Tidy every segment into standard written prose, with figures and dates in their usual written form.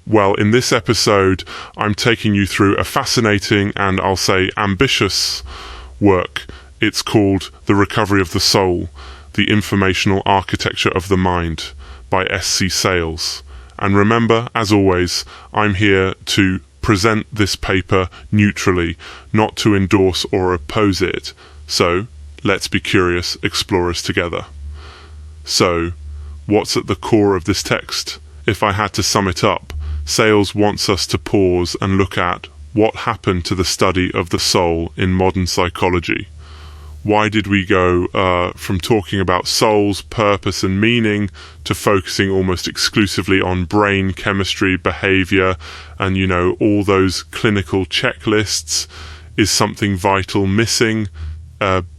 Well, in this episode, I'm taking you through a fascinating and I'll say ambitious work. It's called The Recovery of the Soul, The Informational Architecture of the Mind by S.C. Sayles. And remember, as always, I'm here to present this paper neutrally, not to endorse or oppose it. So, let's be curious explorers together. So, what's at the core of this text? If I had to sum it up, Sayles wants us to pause and look at what happened to the study of the soul in modern psychology. Why did we go from talking about soul's purpose and meaning to focusing almost exclusively on brain chemistry, behaviour, and, all those clinical checklists? Is something vital missing?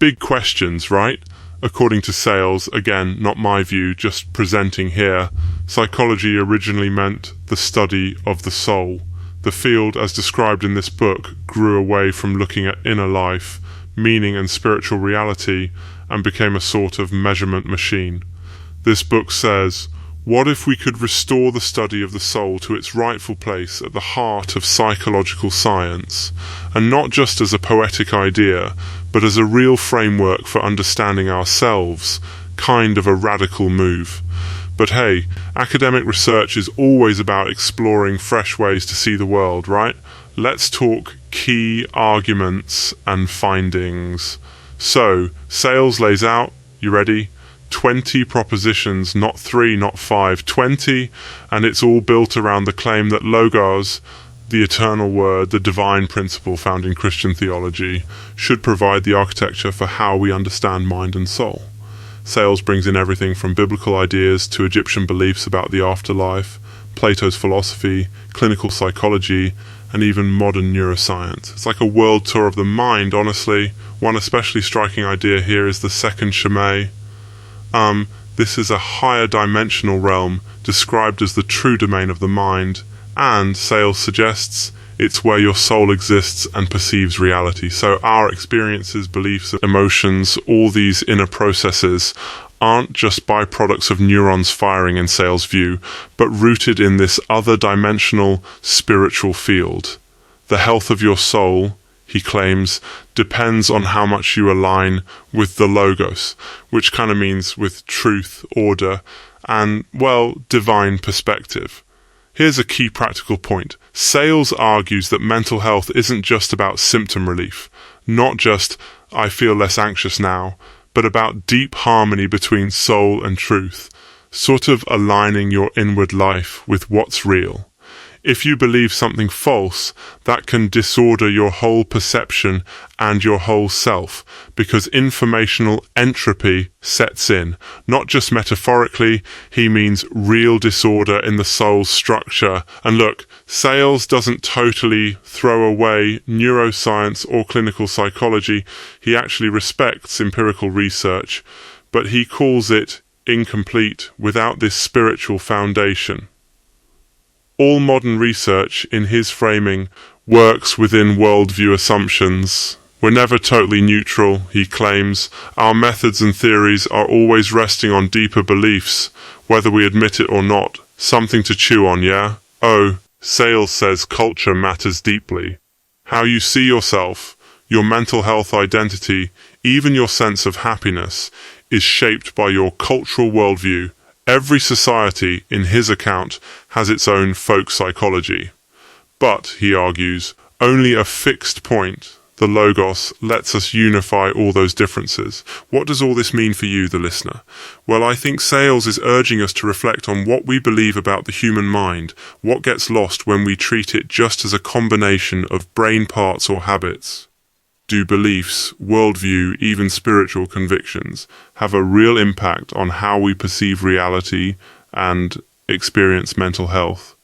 Big questions, right? According to Sayles, again, not my view, just presenting here, psychology originally meant the study of the soul. The field, as described in this book, grew away from looking at inner life, meaning and spiritual reality, and became a sort of measurement machine. This book says, what if we could restore the study of the soul to its rightful place at the heart of psychological science, and not just as a poetic idea, but as a real framework for understanding ourselves, kind of a radical move. But hey, academic research is always about exploring fresh ways to see the world, right? Let's talk key arguments and findings. So, Sayles lays out, you ready? 20 propositions, not 3, not 5, 20, and it's all built around the claim that Logos, the eternal word, the divine principle found in Christian theology, should provide the architecture for how we understand mind and soul. Sayles brings in everything from biblical ideas to Egyptian beliefs about the afterlife, Plato's philosophy, clinical psychology, and even modern neuroscience. It's like a world tour of the mind, honestly. One especially striking idea here is the second Shemay. This is a higher dimensional realm described as the true domain of the mind, and Sayles suggests it's where your soul exists and perceives reality. So our experiences, beliefs, emotions, all these inner processes aren't just byproducts of neurons firing in Sayles' view, but rooted in this other dimensional spiritual field. The health of your soul, he claims, depends on how much you align with the Logos, which kind of means with truth, order, and, divine perspective. Here's a key practical point. Sayles argues that mental health isn't just about symptom relief, not just, I feel less anxious now, but about deep harmony between soul and truth, sort of aligning your inward life with what's real. If you believe something false, that can disorder your whole perception and your whole self, because informational entropy sets in. Not just metaphorically, he means real disorder in the soul's structure. And look, Sayles doesn't totally throw away neuroscience or clinical psychology. He actually respects empirical research, but he calls it incomplete without this spiritual foundation. All modern research, in his framing, works within worldview assumptions. We're never totally neutral, he claims. Our methods and theories are always resting on deeper beliefs, whether we admit it or not. Something to chew on, yeah? Oh, Sayles says culture matters deeply. How you see yourself, your mental health identity, even your sense of happiness, is shaped by your cultural worldview. Every society, in his account, has its own folk psychology. But, he argues, only a fixed point, the Logos, lets us unify all those differences. What does all this mean for you, the listener? Well, I think Sayles is urging us to reflect on what we believe about the human mind, what gets lost when we treat it just as a combination of brain parts or habits. Do beliefs, worldview, even spiritual convictions have a real impact on how we perceive reality and experience mental health?